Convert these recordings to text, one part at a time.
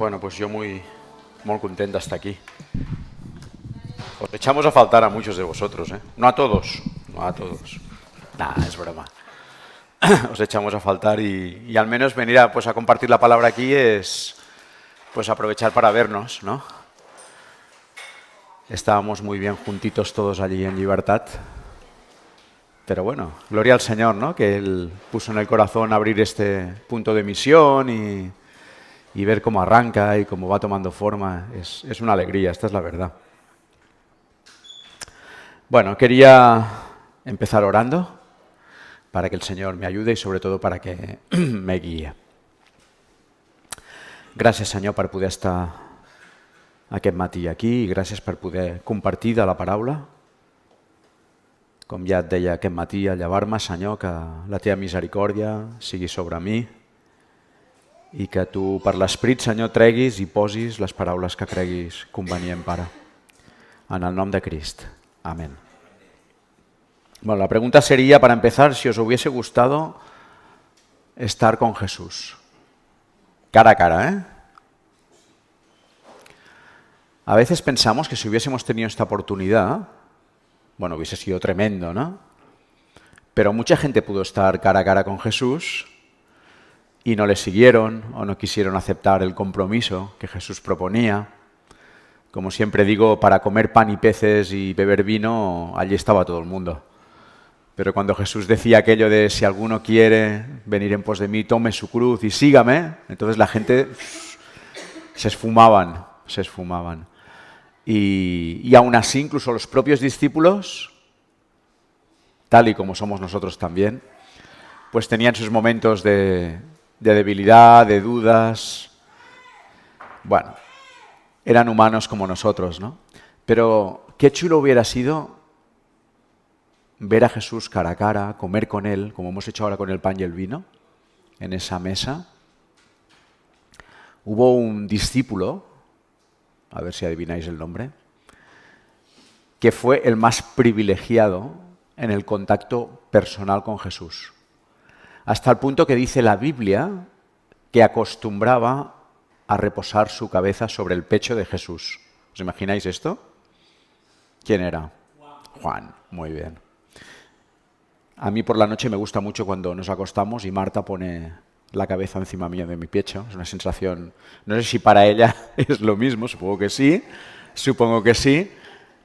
Bueno, pues yo muy contenta hasta aquí. Os echamos a faltar a muchos de vosotros, ¿eh? No a todos, no a todos. Nah, es broma. Os echamos a faltar y al menos venir a compartir la palabra aquí es pues aprovechar para vernos, ¿no? Estábamos muy bien juntitos todos allí en Libertad. Pero bueno, gloria al Señor, ¿no? Que Él puso en el corazón abrir este punto de misión y ver cómo arranca y cómo va tomando forma. Es una alegría, esta es la verdad. Bueno, quería empezar orando para que el Señor me ayude y sobre todo para que me guíe. Gràcies, Senyor, per poder estar aquest matí aquí i gràcies per poder compartir de la paraula. Com ja et deia aquest matí al llevar-me, Senyor, que la teva misericòrdia sigui sobre mi i que tu, per l'Esperit, Senyor, treguis i posis les paraules que creguis convenient, Pare. En el nom de Crist. Amén. Bueno, la pregunta sería, para empezar, si os hubiese gustado estar con Jesús. Cara a cara, ¿eh? A veces pensamos que si hubiésemos tenido esta oportunidad, bueno, hubiese sido tremendo, ¿no? Pero mucha gente pudo estar cara a cara con Jesús y no le siguieron o no quisieron aceptar el compromiso que Jesús proponía. Como siempre digo, para comer pan y peces y beber vino, allí estaba todo el mundo. Pero cuando Jesús decía aquello de si alguno quiere venir en pos de mí, tome su cruz y sígame, entonces la gente se esfumaban. Y aún así, incluso los propios discípulos, tal y como somos nosotros también, pues tenían sus momentos de debilidad, de dudas. Bueno, eran humanos como nosotros, ¿no? Pero qué chulo hubiera sido ver a Jesús cara a cara, comer con Él, como hemos hecho ahora con el pan y el vino, en esa mesa. Hubo un discípulo, a ver si adivináis el nombre, que fue el más privilegiado en el contacto personal con Jesús. Hasta el punto que dice la Biblia que acostumbraba a reposar su cabeza sobre el pecho de Jesús. ¿Os imagináis esto? ¿Quién era? Juan, muy bien. A mí por la noche me gusta mucho cuando nos acostamos y Marta pone la cabeza encima mío de mi pecho. Es una sensación, no sé si para ella es lo mismo, supongo que sí,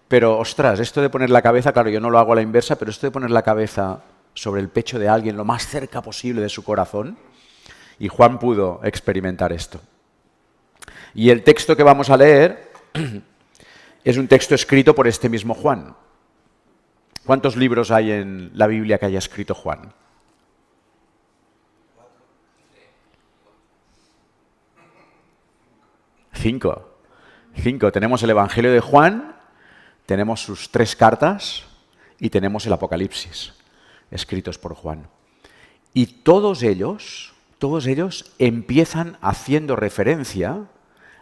pero ostras, esto de poner la cabeza, claro, yo no lo hago a la inversa, pero esto de poner la cabeza sobre el pecho de alguien lo más cerca posible de su corazón, y Juan pudo experimentar esto. Y el texto que vamos a leer es un texto escrito por este mismo Juan. ¿Cuántos libros hay en la Biblia que haya escrito Juan? 5. Tenemos el Evangelio de Juan, tenemos sus 3 cartas y tenemos el Apocalipsis, escritos por Juan. Y todos ellos empiezan haciendo referencia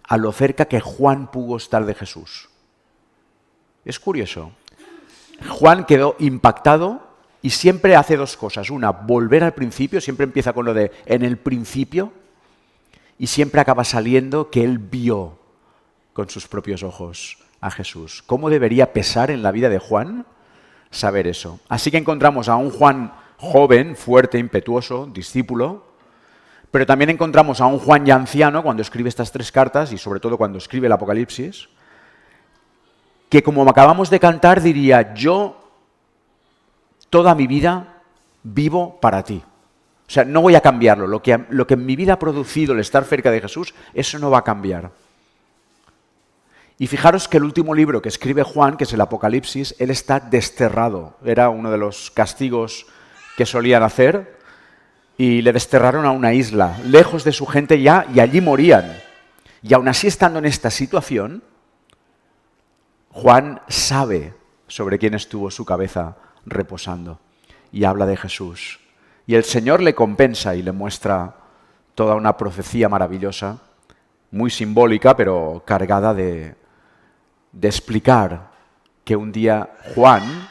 a lo cerca que Juan pudo estar de Jesús. Es curioso. Juan quedó impactado y siempre hace 2 cosas. Una, volver al principio, siempre empieza con lo de en el principio y siempre acaba saliendo que él vio con sus propios ojos a Jesús. ¿Cómo debería pesar en la vida de Juan saber eso? Así que encontramos a un Juan joven, fuerte, impetuoso, discípulo, pero también encontramos a un Juan ya anciano cuando escribe estas 3 cartas y sobre todo cuando escribe el Apocalipsis, que como acabamos de cantar diría, yo toda mi vida vivo para ti. O sea, no voy a cambiarlo. Lo que en mi vida ha producido el estar cerca de Jesús, eso no va a cambiar. Y fijaros que el último libro que escribe Juan, que es el Apocalipsis, él está desterrado. Era uno de los castigos que solían hacer y le desterraron a una isla, lejos de su gente ya, y allí morían. Y aún así, estando en esta situación, Juan sabe sobre quién estuvo su cabeza reposando y habla de Jesús. Y el Señor le compensa y le muestra toda una profecía maravillosa, muy simbólica, pero cargada de explicar que un día Juan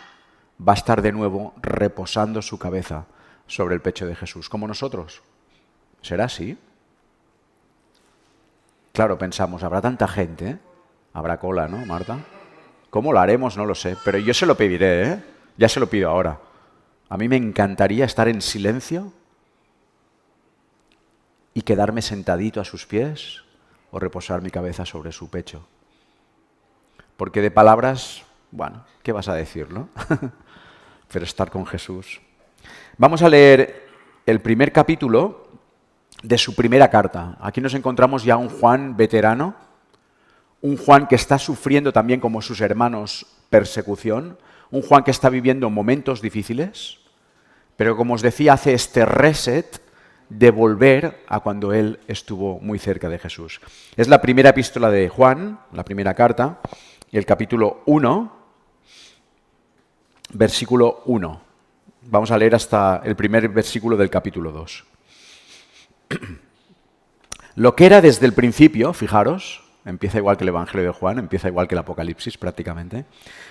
va a estar de nuevo reposando su cabeza sobre el pecho de Jesús, como nosotros. ¿Será así? Claro, pensamos, habrá tanta gente, habrá cola, ¿no, Marta? ¿Cómo lo haremos? No lo sé, pero yo se lo pediré, ¿eh? Ya se lo pido ahora. A mí me encantaría estar en silencio y quedarme sentadito a sus pies o reposar mi cabeza sobre su pecho. Porque de palabras, bueno, ¿qué vas a decir, no? Pero estar con Jesús. Vamos a leer el primer capítulo de su primera carta. Aquí nos encontramos ya un Juan veterano, un Juan que está sufriendo también como sus hermanos persecución, un Juan que está viviendo momentos difíciles, pero como os decía, hace este reset de volver a cuando él estuvo muy cerca de Jesús. Es la primera epístola de Juan, la primera carta, y el capítulo 1, versículo 1. Vamos a leer hasta el primer versículo del capítulo 2. Lo que era desde el principio, fijaros, empieza igual que el Evangelio de Juan, empieza igual que el Apocalipsis prácticamente.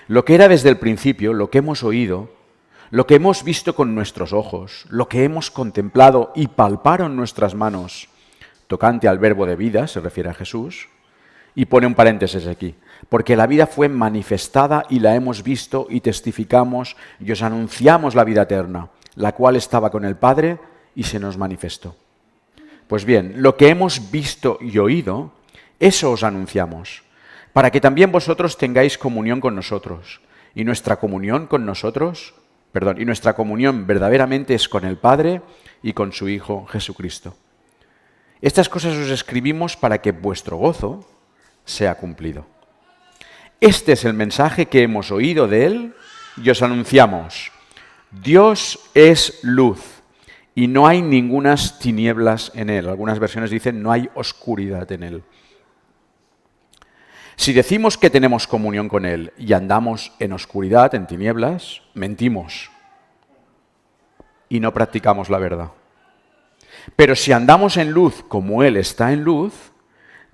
Lo que era desde el principio, lo que hemos oído, lo que hemos visto con nuestros ojos, lo que hemos contemplado y palparon nuestras manos, tocante al verbo de vida, se refiere a Jesús, y pone un paréntesis aquí, porque la vida fue manifestada y la hemos visto y testificamos y os anunciamos la vida eterna, la cual estaba con el Padre y se nos manifestó. Pues bien, lo que hemos visto y oído, eso os anunciamos, para que también vosotros tengáis comunión con nosotros. Y nuestra comunión con nosotros, y nuestra comunión verdaderamente es con el Padre y con su Hijo Jesucristo. Estas cosas os escribimos para que vuestro gozo sea cumplido. Este es el mensaje que hemos oído de Él y os anunciamos. Dios es luz y no hay ningunas tinieblas en Él. Algunas versiones dicen no hay oscuridad en Él. Si decimos que tenemos comunión con Él y andamos en oscuridad, en tinieblas, mentimos y no practicamos la verdad. Pero si andamos en luz como Él está en luz,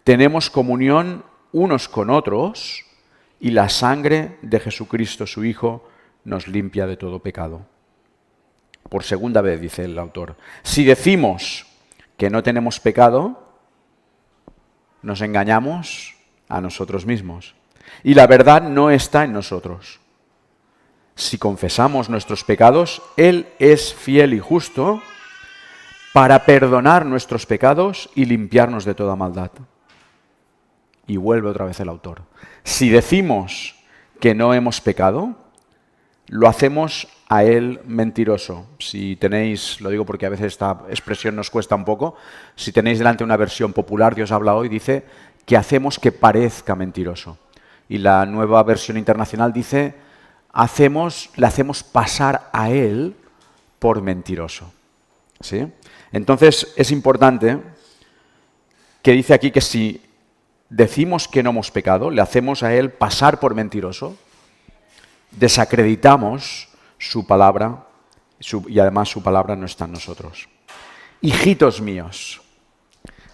tenemos comunión unos con otros y la sangre de Jesucristo, su Hijo, nos limpia de todo pecado. Por segunda vez, dice el autor, si decimos que no tenemos pecado, nos engañamos a nosotros mismos y la verdad no está en nosotros. Si confesamos nuestros pecados, Él es fiel y justo para perdonar nuestros pecados y limpiarnos de toda maldad. Y vuelve otra vez el autor. Si decimos que no hemos pecado, lo hacemos a Él mentiroso. Si tenéis, lo digo porque a veces esta expresión nos cuesta un poco, si tenéis delante una versión popular, Dios habla hoy, dice que hacemos que parezca mentiroso. Y la nueva versión internacional dice, le hacemos pasar a Él por mentiroso. ¿Sí? Entonces es importante que dice aquí que si decimos que no hemos pecado, le hacemos a Él pasar por mentiroso, desacreditamos su palabra y además su palabra no está en nosotros. Hijitos míos.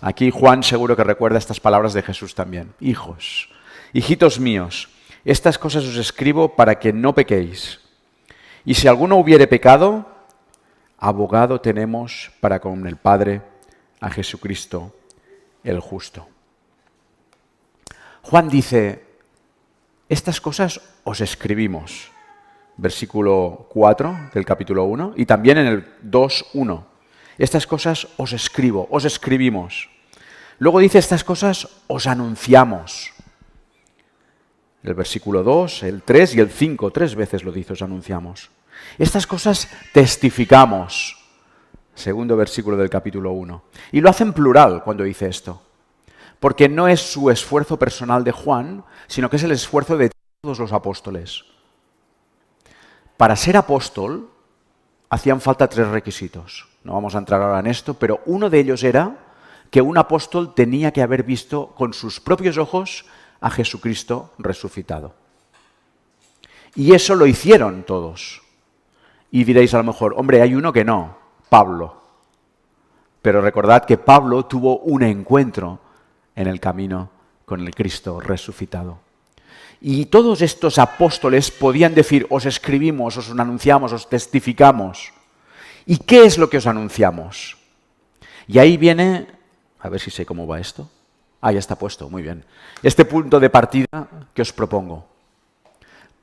Aquí Juan seguro que recuerda estas palabras de Jesús también. Hijos, hijitos míos, estas cosas os escribo para que no pequéis. Y si alguno hubiere pecado, abogado tenemos para con el Padre, a Jesucristo, el justo. Juan dice, estas cosas os escribimos, versículo 4 del capítulo 1, y también en el 2:1. Estas cosas os escribo, os escribimos. Luego dice, estas cosas os anunciamos. El versículo 2, el 3 y el 5, 3 veces lo dice, os anunciamos. Estas cosas testificamos, segundo versículo del capítulo 1. Y lo hace en plural cuando dice esto, porque no es su esfuerzo personal de Juan, sino que es el esfuerzo de todos los apóstoles. Para ser apóstol hacían falta 3 requisitos. No vamos a entrar ahora en esto, pero uno de ellos era que un apóstol tenía que haber visto con sus propios ojos a Jesucristo resucitado. Y eso lo hicieron todos. Y diréis a lo mejor, hombre, hay uno que no, Pablo. Pero recordad que Pablo tuvo un encuentro en el camino con el Cristo resucitado. Y todos estos apóstoles podían decir, os escribimos, os anunciamos, os testificamos. ¿Y qué es lo que os anunciamos? Y ahí viene, a ver si sé cómo va esto. Ya está puesto, muy bien. Este punto de partida que os propongo.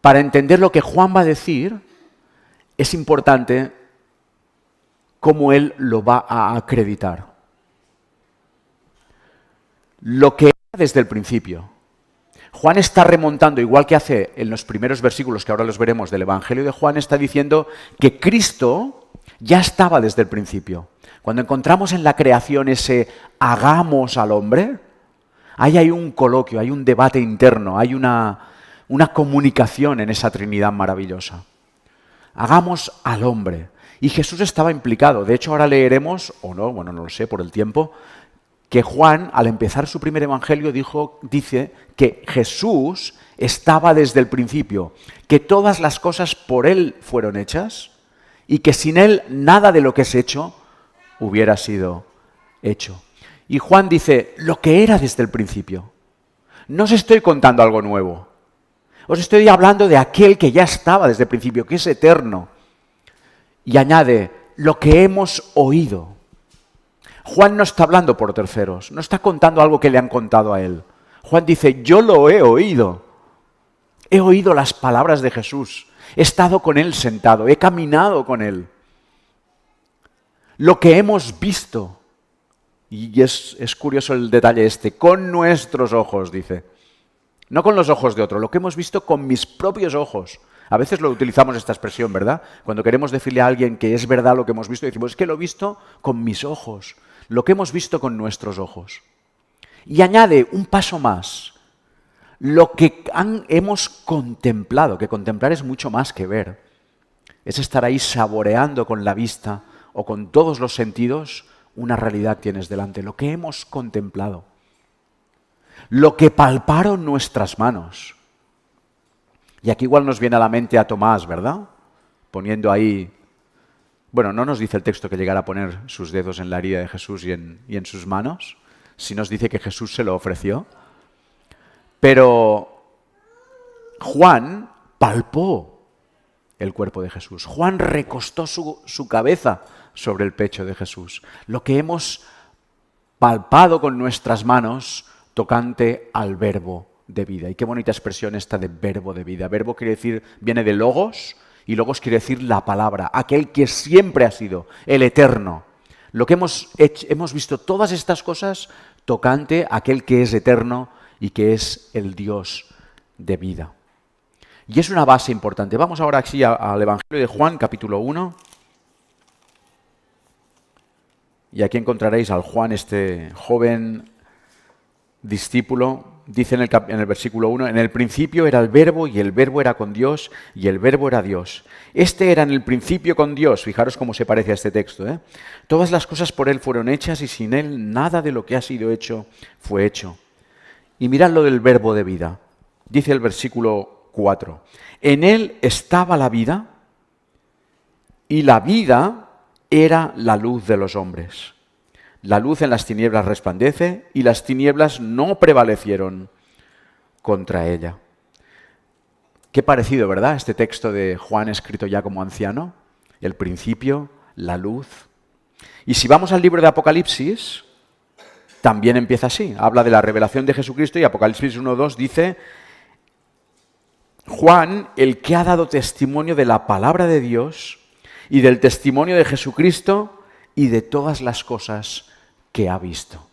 Para entender lo que Juan va a decir, es importante cómo él lo va a acreditar. Lo que era desde el principio. Juan está remontando, igual que hace en los primeros versículos que ahora los veremos del Evangelio de Juan, está diciendo que Cristo ya estaba desde el principio. Cuando encontramos en la creación ese hagamos al hombre, ahí hay un coloquio, hay un debate interno, hay una comunicación en esa Trinidad maravillosa. Hagamos al hombre. Y Jesús estaba implicado. De hecho, ahora leeremos, o no, bueno, no lo sé por el tiempo, que Juan, al empezar su primer evangelio, dice que Jesús estaba desde el principio, que todas las cosas por él fueron hechas y que sin él nada de lo que es hecho hubiera sido hecho. Y Juan dice, lo que era desde el principio. No os estoy contando algo nuevo. Os estoy hablando de aquel que ya estaba desde el principio, que es eterno. Y añade, lo que hemos oído. Juan no está hablando por terceros, no está contando algo que le han contado a él. Juan dice, yo lo he oído. He oído las palabras de Jesús. He estado con él sentado, he caminado con él. Lo que hemos visto. Y es curioso el detalle este, con nuestros ojos, dice. No con los ojos de otro, lo que hemos visto con mis propios ojos. A veces lo utilizamos esta expresión, ¿verdad? Cuando queremos decirle a alguien que es verdad lo que hemos visto, decimos, es que lo he visto con mis ojos, lo que hemos visto con nuestros ojos. Y añade un paso más, lo que hemos contemplado, que contemplar es mucho más que ver. Es estar ahí saboreando con la vista o con todos los sentidos una realidad que tienes delante, lo que hemos contemplado. Lo que palparon nuestras manos. Y aquí igual nos viene a la mente a Tomás, ¿verdad? Poniendo ahí... Bueno, no nos dice el texto que llegara a poner sus dedos en la herida de Jesús y en sus manos. Sí nos dice que Jesús se lo ofreció. Pero Juan palpó el cuerpo de Jesús. Juan recostó su cabeza sobre el pecho de Jesús. Lo que hemos palpado con nuestras manos tocante al verbo de vida. Y qué bonita expresión esta de verbo de vida. Verbo quiere decir, viene de logos, y logos quiere decir la palabra, aquel que siempre ha sido, el eterno. Lo que hemos visto todas estas cosas tocante a aquel que es eterno y que es el Dios de vida. Y es una base importante. Vamos ahora aquí al Evangelio de Juan, capítulo 1. Y aquí encontraréis al Juan, este joven discípulo. Dice en el versículo 1, en el principio era el verbo y el verbo era con Dios y el verbo era Dios. Este era en el principio con Dios. Fijaros cómo se parece a este texto, ¿eh? Todas las cosas por Él fueron hechas y sin Él nada de lo que ha sido hecho fue hecho. Y mirad lo del verbo de vida. Dice el versículo 4. En Él estaba la vida y la vida era la luz de los hombres. La luz en las tinieblas resplandece y las tinieblas no prevalecieron contra ella. Qué parecido, ¿verdad? Este texto de Juan escrito ya como anciano. El principio, la luz. Y si vamos al libro de Apocalipsis, también empieza así. Habla de la revelación de Jesucristo y Apocalipsis 1:2 dice, Juan, el que ha dado testimonio de la palabra de Dios y del testimonio de Jesucristo y de todas las cosas que ha visto.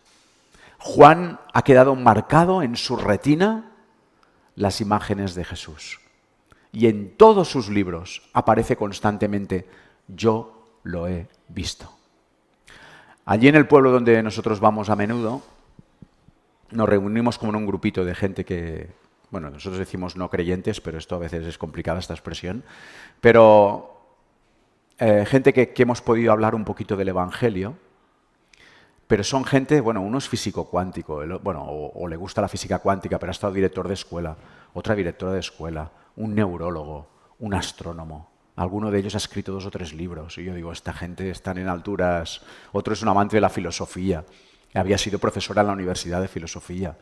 Juan ha quedado marcado en su retina las imágenes de Jesús. Y en todos sus libros aparece constantemente, yo lo he visto. Allí en el pueblo donde nosotros vamos a menudo, nos reunimos como en un grupito de gente que, bueno, nosotros decimos no creyentes, pero esto a veces es complicada esta expresión, pero gente que hemos podido hablar un poquito del Evangelio. Pero son gente, bueno, uno es físico cuántico, bueno, o le gusta la física cuántica, pero ha estado director de escuela, otra directora de escuela, un neurólogo, un astrónomo. Alguno de ellos ha escrito 2 o 3 libros. Y yo digo, esta gente están en alturas. Otro es un amante de la filosofía. Había sido profesora en la Universidad de Filosofía.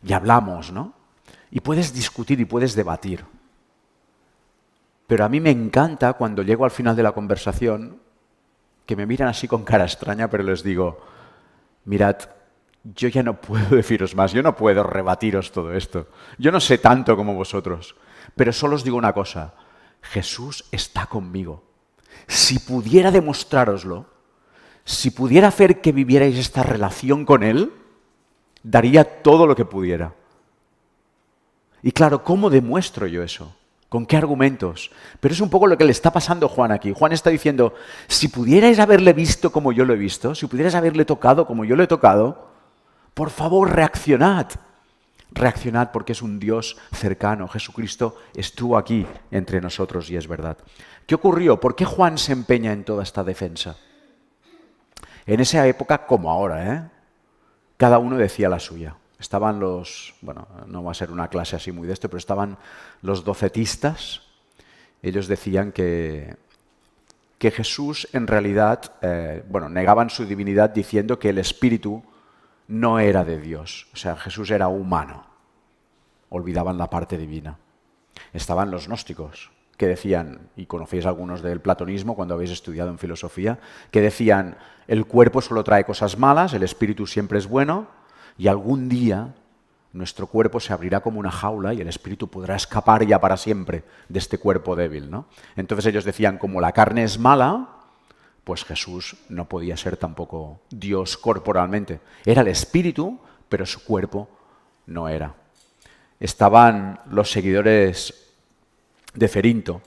Y hablamos, ¿no? Y puedes discutir y puedes debatir. Pero a mí me encanta cuando llego al final de la conversación, que me miran así con cara extraña, pero les digo, mirad, yo ya no puedo deciros más, yo no puedo rebatiros todo esto. Yo no sé tanto como vosotros, pero solo os digo una cosa, Jesús está conmigo. Si pudiera demostrároslo, si pudiera hacer que vivierais esta relación con Él, daría todo lo que pudiera. Y claro, ¿cómo demuestro yo eso? ¿Con qué argumentos? Pero es un poco lo que le está pasando a Juan aquí. Juan está diciendo, si pudierais haberle visto como yo lo he visto, si pudierais haberle tocado como yo lo he tocado, por favor, reaccionad. Reaccionad porque es un Dios cercano. Jesucristo estuvo aquí entre nosotros y es verdad. ¿Qué ocurrió? ¿Por qué Juan se empeña en toda esta defensa? En esa época, como ahora, cada uno decía la suya. Estaban bueno, no va a ser una clase así muy de esto, pero estaban los docetistas. Ellos decían que Jesús en realidad, negaban su divinidad diciendo que el Espíritu no era de Dios. O sea, Jesús era humano. Olvidaban la parte divina. Estaban los gnósticos, que decían, y conocéis algunos del platonismo cuando habéis estudiado en filosofía, que decían, el cuerpo solo trae cosas malas, el espíritu siempre es bueno, y algún día nuestro cuerpo se abrirá como una jaula y el espíritu podrá escapar ya para siempre de este cuerpo débil, ¿no? Entonces ellos decían, como la carne es mala, pues Jesús no podía ser tampoco Dios corporalmente. Era el espíritu, pero su cuerpo no era. Estaban los seguidores de Ferinto,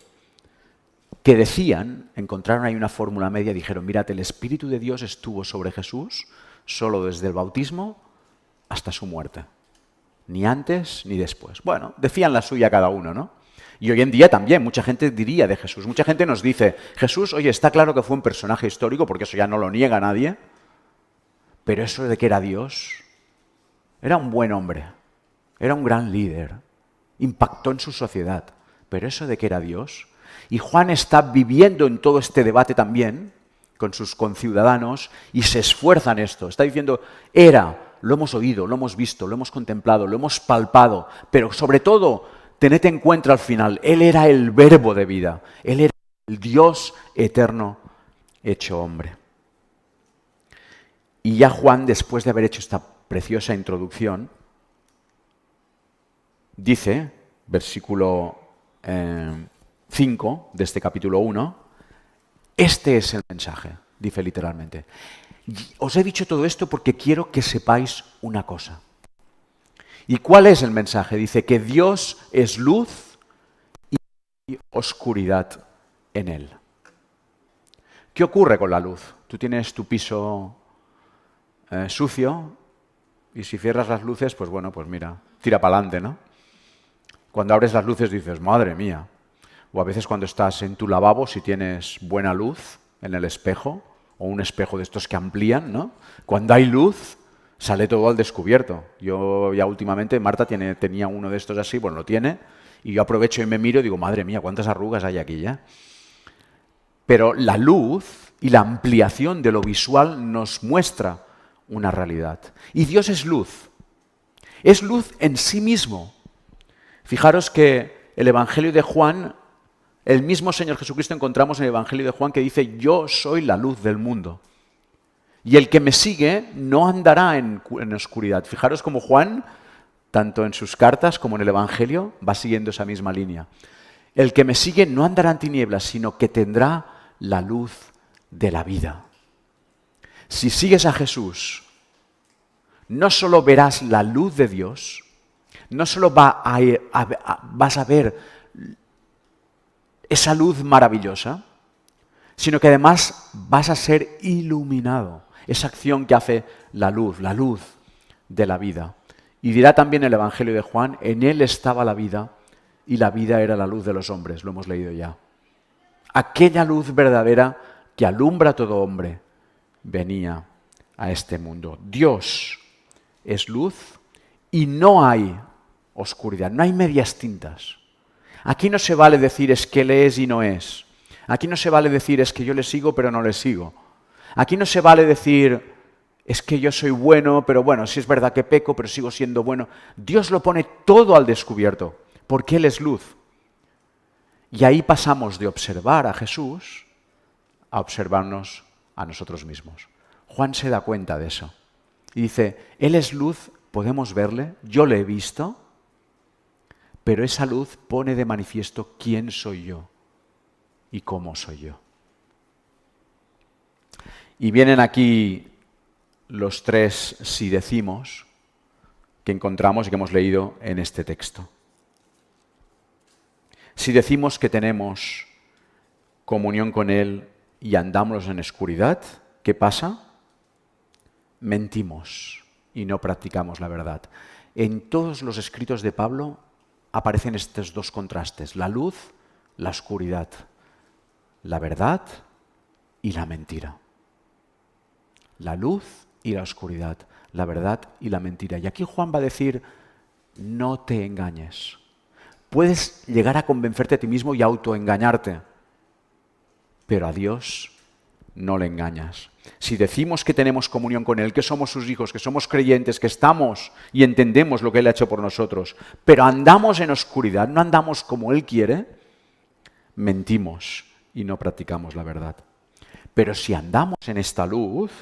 que decían, encontraron ahí una fórmula media, dijeron, mirad, el Espíritu de Dios estuvo sobre Jesús solo desde el bautismo hasta su muerte. Ni antes ni después. Bueno, decían la suya cada uno, ¿no? Y hoy en día también mucha gente diría de Jesús. Mucha gente nos dice, Jesús, oye, está claro que fue un personaje histórico, porque eso ya no lo niega nadie, pero eso de que era Dios, era un buen hombre, era un gran líder, impactó en su sociedad, pero eso de que era Dios. Y Juan está viviendo en todo este debate también con sus conciudadanos y se esfuerza en esto. Está diciendo, lo hemos oído, lo hemos visto, lo hemos contemplado, lo hemos palpado, pero sobre todo, tened en cuenta al final, Él era el verbo de vida, Él era el Dios eterno hecho hombre. Y ya Juan, después de haber hecho esta preciosa introducción, dice, versículo 5 de este capítulo 1, este es el mensaje, dice literalmente. Os he dicho todo esto porque quiero que sepáis una cosa. ¿Y cuál es el mensaje? Dice que Dios es luz y oscuridad en Él. ¿Qué ocurre con la luz? Tú tienes tu piso sucio y si cierras las luces, pues bueno, pues mira, tira para adelante, ¿no? Cuando abres las luces dices, madre mía. O a veces cuando estás en tu lavabo, si tienes buena luz en el espejo, o un espejo de estos que amplían, ¿no? Cuando hay luz, sale todo al descubierto. Yo ya últimamente, Marta tenía uno de estos así, bueno, lo tiene, y yo aprovecho y me miro y digo, madre mía, cuántas arrugas hay aquí ya. Pero la luz y la ampliación de lo visual nos muestra una realidad. Y Dios es luz. Es luz en sí mismo. Fijaros que el Evangelio de Juan, el mismo Señor Jesucristo encontramos en el Evangelio de Juan que dice, yo soy la luz del mundo. Y el que me sigue no andará en oscuridad. Fijaros cómo Juan, tanto en sus cartas como en el Evangelio, va siguiendo esa misma línea. El que me sigue no andará en tinieblas, sino que tendrá la luz de la vida. Si sigues a Jesús, no solo verás la luz de Dios, no solo vas a ver esa luz maravillosa, sino que además vas a ser iluminado. Esa acción que hace la luz de la vida. Y dirá también el Evangelio de Juan, en Él estaba la vida y la vida era la luz de los hombres, lo hemos leído ya. Aquella luz verdadera que alumbra a todo hombre venía a este mundo. Dios es luz y no hay oscuridad, no hay medias tintas. Aquí no se vale decir es que Él es y no es. Aquí no se vale decir es que yo le sigo pero no le sigo. Aquí no se vale decir es que yo soy bueno, pero bueno, sí es verdad que peco, pero sigo siendo bueno. Dios lo pone todo al descubierto, porque Él es luz. Y ahí pasamos de observar a Jesús a observarnos a nosotros mismos. Juan se da cuenta de eso. Y dice, Él es luz, podemos verle, yo le he visto, pero esa luz pone de manifiesto quién soy yo y cómo soy yo. Y vienen aquí los tres si decimos que encontramos y que hemos leído en este texto. Si decimos que tenemos comunión con Él y andamos en oscuridad, ¿qué pasa? Mentimos y no practicamos la verdad. En todos los escritos de Pablo aparecen estos dos contrastes, la luz, la oscuridad, la verdad y la mentira. La luz y la oscuridad, la verdad y la mentira. Y aquí Juan va a decir, no te engañes. Puedes llegar a convencerte a ti mismo y autoengañarte, pero a Dios no le engañas. Si decimos que tenemos comunión con Él, que somos sus hijos, que somos creyentes, que estamos y entendemos lo que Él ha hecho por nosotros, pero andamos en oscuridad, no andamos como Él quiere, mentimos y no practicamos la verdad. Pero si andamos en esta luz,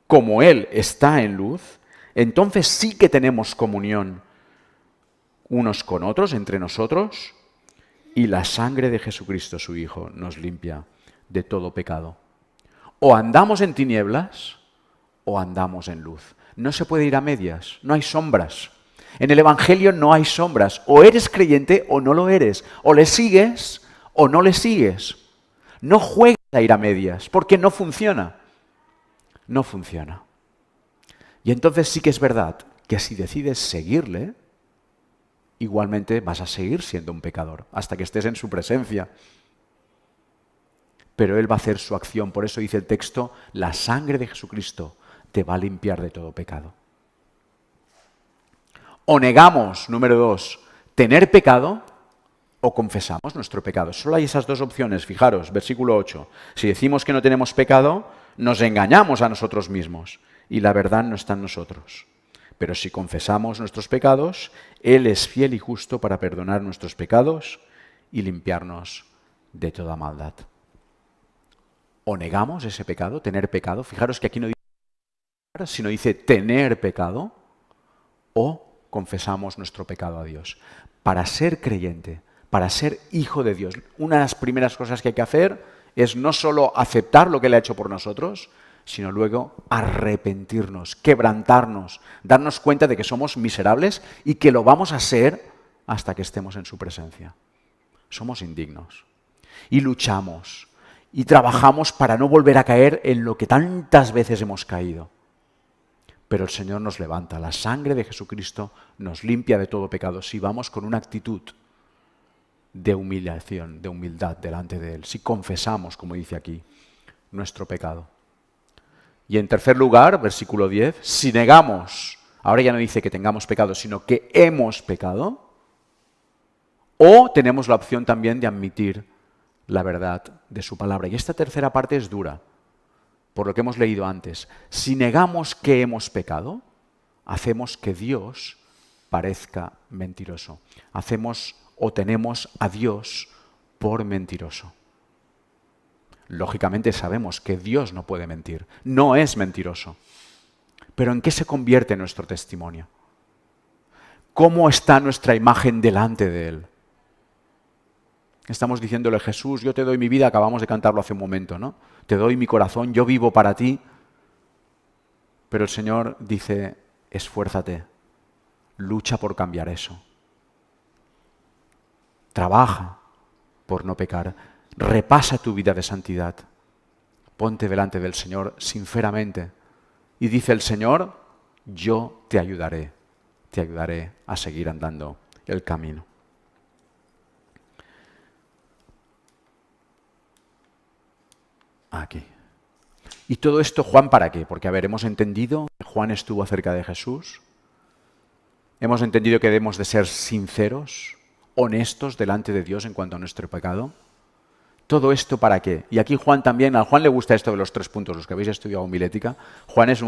como Él está en luz, entonces sí que tenemos comunión unos con otros, entre nosotros, y la sangre de Jesucristo, su Hijo, nos limpia de todo pecado. O andamos en tinieblas o andamos en luz. No se puede ir a medias, no hay sombras. En el Evangelio no hay sombras. O eres creyente o no lo eres. O le sigues o no le sigues. No juegues a ir a medias, porque no funciona. No funciona. Y entonces sí que es verdad que si decides seguirle, igualmente vas a seguir siendo un pecador hasta que estés en su presencia. Pero Él va a hacer su acción. Por eso dice el texto, la sangre de Jesucristo te va a limpiar de todo pecado. O negamos, número 2, tener pecado, o confesamos nuestro pecado. Solo hay esas dos opciones, fijaros, versículo 8. Si decimos que no tenemos pecado, nos engañamos a nosotros mismos y la verdad no está en nosotros. Pero si confesamos nuestros pecados, Él es fiel y justo para perdonar nuestros pecados y limpiarnos de toda maldad. O negamos ese pecado, tener pecado. Fijaros que aquí no dice, sino dice tener pecado, o confesamos nuestro pecado a Dios. Para ser creyente, para ser hijo de Dios, una de las primeras cosas que hay que hacer es no solo aceptar lo que Él ha hecho por nosotros, sino luego arrepentirnos, quebrantarnos, darnos cuenta de que somos miserables y que lo vamos a ser hasta que estemos en su presencia. Somos indignos y luchamos y trabajamos para no volver a caer en lo que tantas veces hemos caído. Pero el Señor nos levanta, la sangre de Jesucristo nos limpia de todo pecado si vamos con una actitud de humillación, de humildad delante de Él, si confesamos, como dice aquí, nuestro pecado. Y en tercer lugar, versículo 10, si negamos, ahora ya no dice que tengamos pecado, sino que hemos pecado, o tenemos la opción también de admitir la verdad de su palabra. Y esta tercera parte es dura, por lo que hemos leído antes. Si negamos que hemos pecado, hacemos que Dios parezca mentiroso. Hacemos o tenemos a Dios por mentiroso. Lógicamente sabemos que Dios no puede mentir, no es mentiroso. Pero ¿en qué se convierte nuestro testimonio? ¿Cómo está nuestra imagen delante de Él? Estamos diciéndole, Jesús, yo te doy mi vida, acabamos de cantarlo hace un momento, ¿no? Te doy mi corazón, yo vivo para ti. Pero el Señor dice, esfuérzate, lucha por cambiar eso. Trabaja por no pecar. Repasa tu vida de santidad. Ponte delante del Señor sinceramente. Y dice el Señor, yo te ayudaré a seguir andando el camino. Aquí. ¿Y todo esto, Juan, para qué? Porque, a ver, hemos entendido que Juan estuvo cerca de Jesús. Hemos entendido que debemos de ser sinceros, honestos delante de Dios en cuanto a nuestro pecado. ¿Todo esto para qué? Y aquí Juan también, a Juan le gusta esto de los 3 puntos, los que habéis estudiado homilética. Juan es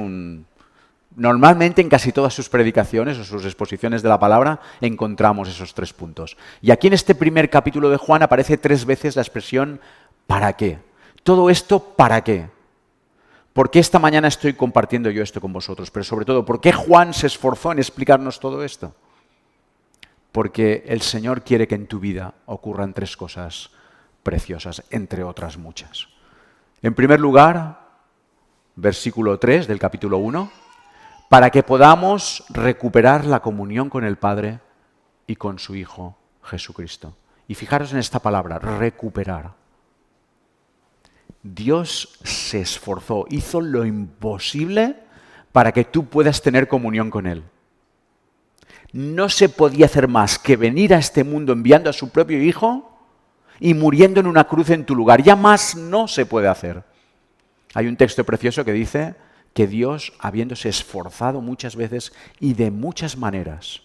normalmente en casi todas sus predicaciones o sus exposiciones de la palabra encontramos esos 3 puntos. Y aquí en este primer capítulo de Juan aparece 3 veces la expresión ¿para qué? ¿Todo esto para qué? ¿Por qué esta mañana estoy compartiendo yo esto con vosotros? Pero sobre todo, ¿por qué Juan se esforzó en explicarnos todo esto? Porque el Señor quiere que en tu vida ocurran tres cosas preciosas, entre otras muchas. En primer lugar, versículo 3 del capítulo 1, para que podamos recuperar la comunión con el Padre y con su Hijo Jesucristo. Y fijaros en esta palabra, recuperar. Dios se esforzó, hizo lo imposible para que tú puedas tener comunión con Él. No se podía hacer más que venir a este mundo enviando a su propio Hijo y muriendo en una cruz en tu lugar. Ya más no se puede hacer. Hay un texto precioso que dice que Dios, habiéndose esforzado muchas veces y de muchas maneras,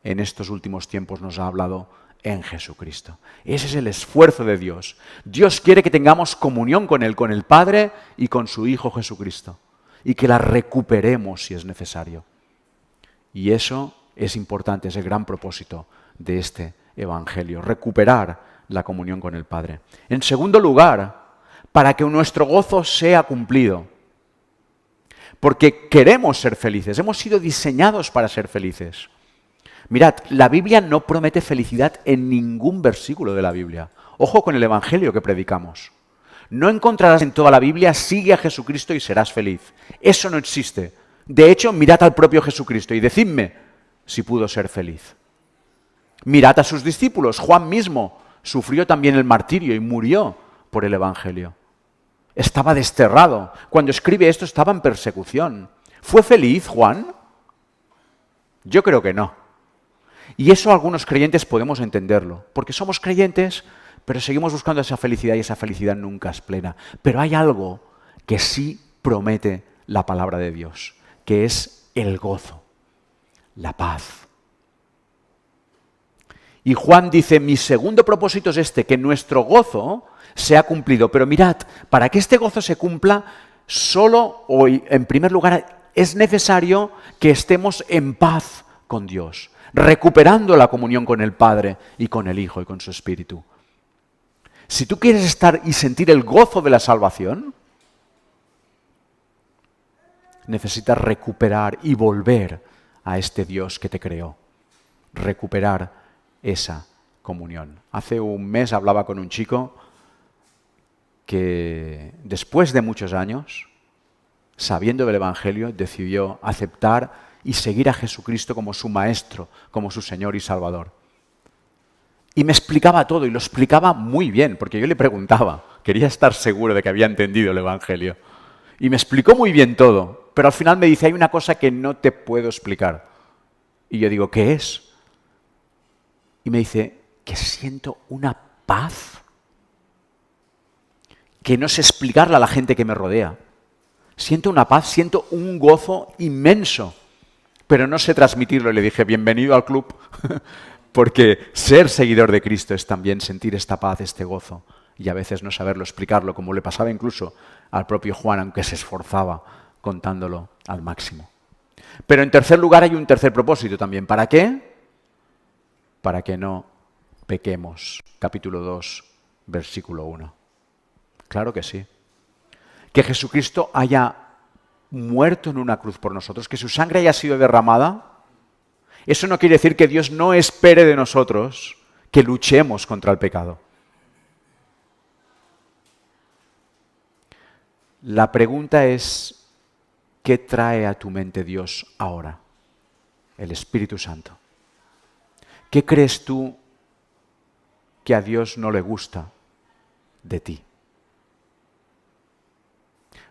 en estos últimos tiempos nos ha hablado en Jesucristo. Ese es el esfuerzo de Dios. Dios quiere que tengamos comunión con Él, con el Padre y con su Hijo Jesucristo, y que la recuperemos si es necesario. Y eso es importante, es el gran propósito de este Evangelio, recuperar la comunión con el Padre. En segundo lugar, para que nuestro gozo sea cumplido. Porque queremos ser felices, hemos sido diseñados para ser felices. Mirad, la Biblia no promete felicidad en ningún versículo de la Biblia. Ojo con el Evangelio que predicamos. No encontrarás en toda la Biblia, sigue a Jesucristo y serás feliz. Eso no existe. De hecho, mirad al propio Jesucristo y decidme si pudo ser feliz. Mirad a sus discípulos. Juan mismo sufrió también el martirio y murió por el Evangelio. Estaba desterrado. Cuando escribe esto estaba en persecución. ¿Fue feliz Juan? Yo creo que no. Y eso algunos creyentes podemos entenderlo, porque somos creyentes, pero seguimos buscando esa felicidad y esa felicidad nunca es plena. Pero hay algo que sí promete la palabra de Dios, que es el gozo, la paz. Y Juan dice, mi segundo propósito es este, que nuestro gozo sea cumplido. Pero mirad, para que este gozo se cumpla, solo hoy, en primer lugar, es necesario que estemos en paz con Dios, recuperando la comunión con el Padre y con el Hijo y con su Espíritu. Si tú quieres estar y sentir el gozo de la salvación, necesitas recuperar y volver a este Dios que te creó. Recuperar esa comunión. Hace un mes hablaba con un chico que después de muchos años, sabiendo del Evangelio, decidió aceptar y seguir a Jesucristo como su Maestro, como su Señor y Salvador. Y me explicaba todo, y lo explicaba muy bien, porque yo le preguntaba, quería estar seguro de que había entendido el Evangelio. Y me explicó muy bien todo, pero al final me dice, hay una cosa que no te puedo explicar. Y yo digo, ¿qué es? Y me dice, que siento una paz que no sé explicarla a la gente que me rodea. Siento una paz, siento un gozo inmenso, pero no sé transmitirlo. Y le dije, bienvenido al club, porque ser seguidor de Cristo es también sentir esta paz, este gozo, y a veces no saberlo explicarlo, como le pasaba incluso al propio Juan, aunque se esforzaba contándolo al máximo. Pero en tercer lugar hay un tercer propósito también. ¿Para qué? Para que no pequemos. Capítulo 2, versículo 1. Claro que sí. Que Jesucristo haya muerto en una cruz por nosotros, que su sangre haya sido derramada, eso no quiere decir que Dios no espere de nosotros que luchemos contra el pecado. La pregunta es, ¿qué trae a tu mente Dios ahora? El Espíritu Santo. ¿Qué crees tú que a Dios no le gusta de ti?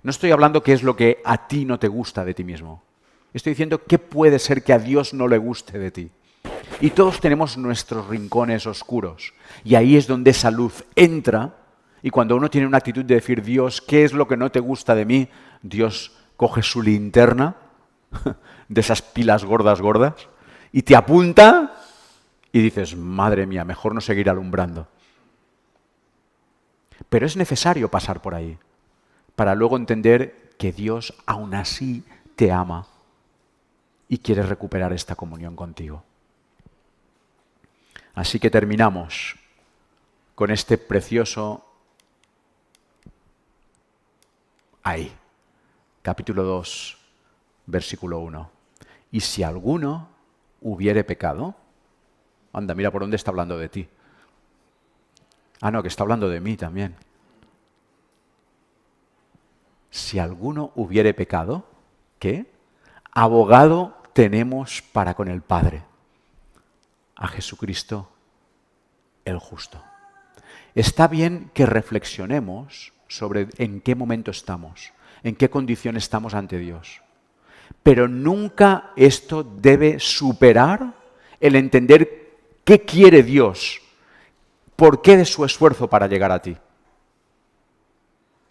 No estoy hablando qué es lo que a ti no te gusta de ti mismo. Estoy diciendo qué puede ser que a Dios no le guste de ti. Y todos tenemos nuestros rincones oscuros. Y ahí es donde esa luz entra. Y cuando uno tiene una actitud de decir, Dios, ¿qué es lo que no te gusta de mí? Dios coge su linterna, de esas pilas gordas, y te apunta y dices, madre mía, mejor no seguir alumbrando. Pero es necesario pasar por ahí, para luego entender que Dios aún así te ama y quiere recuperar esta comunión contigo. Así que terminamos con este precioso ahí. capítulo 2, versículo 1. Y si alguno hubiere pecado, anda, mira por dónde está hablando de ti. Ah, no, que está hablando de mí también. Si alguno hubiere pecado, ¿qué? Abogado tenemos para con el Padre, a Jesucristo el justo. Está bien que reflexionemos sobre en qué momento estamos, en qué condición estamos ante Dios. Pero nunca esto debe superar el entender qué quiere Dios, por qué de su esfuerzo para llegar a ti.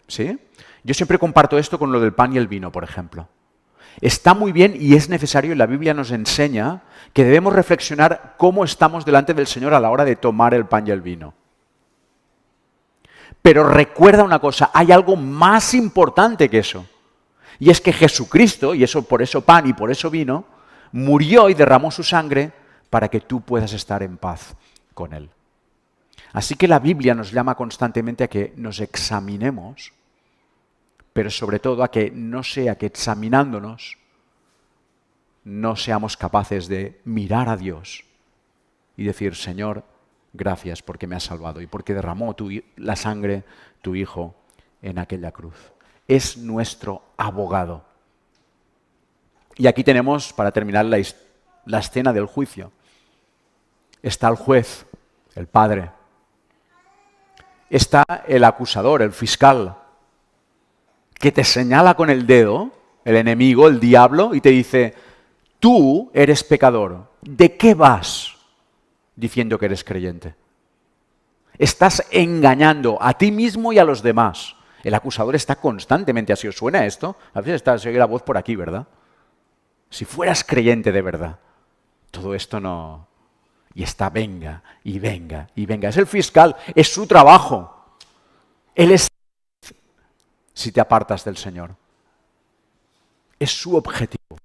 ¿Sí? Yo siempre comparto esto con lo del pan y el vino, por ejemplo. Está muy bien y es necesario, y la Biblia nos enseña que debemos reflexionar cómo estamos delante del Señor a la hora de tomar el pan y el vino. Pero recuerda una cosa, hay algo más importante que eso. Y es que Jesucristo, y eso por eso pan y por eso vino, murió y derramó su sangre para que tú puedas estar en paz con Él. Así que la Biblia nos llama constantemente a que nos examinemos, pero sobre todo a que no sea que examinándonos no seamos capaces de mirar a Dios y decir, Señor, gracias porque me has salvado y porque derramó la sangre tu Hijo en aquella cruz. Es nuestro abogado. Y aquí tenemos, para terminar, la escena del juicio. Está el juez, el padre. Está el acusador, el fiscal, que te señala con el dedo, el enemigo, el diablo, y te dice, tú eres pecador. ¿De qué vas diciendo que eres creyente? Estás engañando a ti mismo y a los demás. El acusador está constantemente así. ¿Os suena esto? A veces se oye la voz por aquí, ¿verdad? Si fueras creyente de verdad, todo esto no... Y está venga, y venga, y venga. Es el fiscal, es su trabajo. Él es... si te apartas del Señor. Es su objetivo.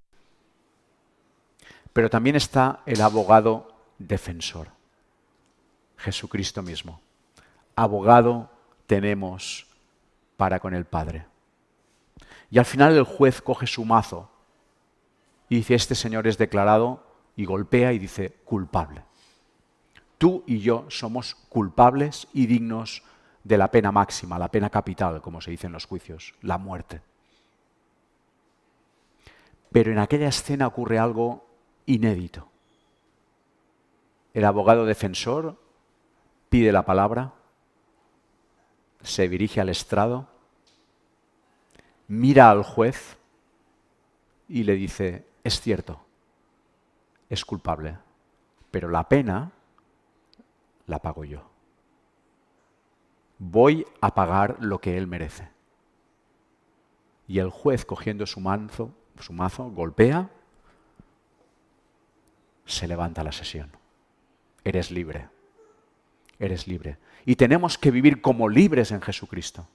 Pero también está el abogado defensor. Jesucristo mismo. Abogado tenemos para con el Padre. Y al final el juez coge su mazo y dice, este señor es declarado, y golpea y dice, culpable. Tú y yo somos culpables y dignos de la pena máxima, la pena capital, como se dice en los juicios, la muerte. Pero en aquella escena ocurre algo inédito. El abogado defensor pide la palabra, se dirige al estrado, mira al juez y le dice, es cierto, es culpable, pero la pena la pago yo. Voy a pagar lo que él merece. Y el juez, cogiendo su mazo, golpea, se levanta la sesión. Eres libre. Eres libre. Y tenemos que vivir como libres en Jesucristo.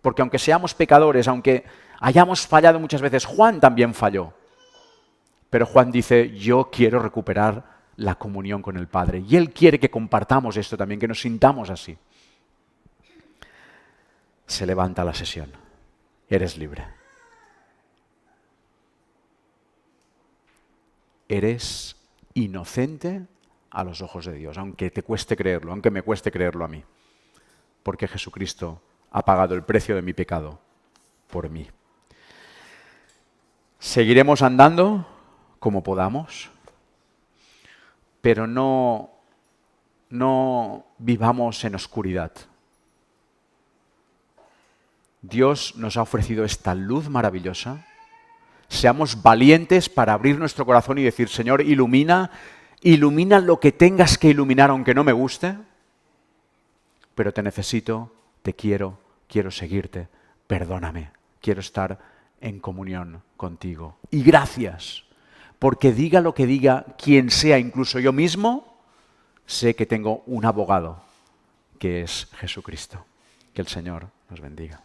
Porque aunque seamos pecadores, aunque hayamos fallado muchas veces, Juan también falló. Pero Juan dice, yo quiero recuperar la comunión con el Padre. Y Él quiere que compartamos esto también, que nos sintamos así. Se levanta la sesión. Eres libre. Eres inocente a los ojos de Dios, aunque te cueste creerlo, aunque me cueste creerlo a mí. Porque Jesucristo ha pagado el precio de mi pecado por mí. Seguiremos andando como podamos, pero no vivamos en oscuridad. Dios nos ha ofrecido esta luz maravillosa. Seamos valientes para abrir nuestro corazón y decir, Señor, ilumina lo que tengas que iluminar, aunque no me guste, pero te necesito, te quiero seguirte, perdóname, quiero estar en comunión contigo. Y gracias, porque diga lo que diga quien sea, incluso yo mismo, sé que tengo un abogado, que es Jesucristo. Que el Señor nos bendiga.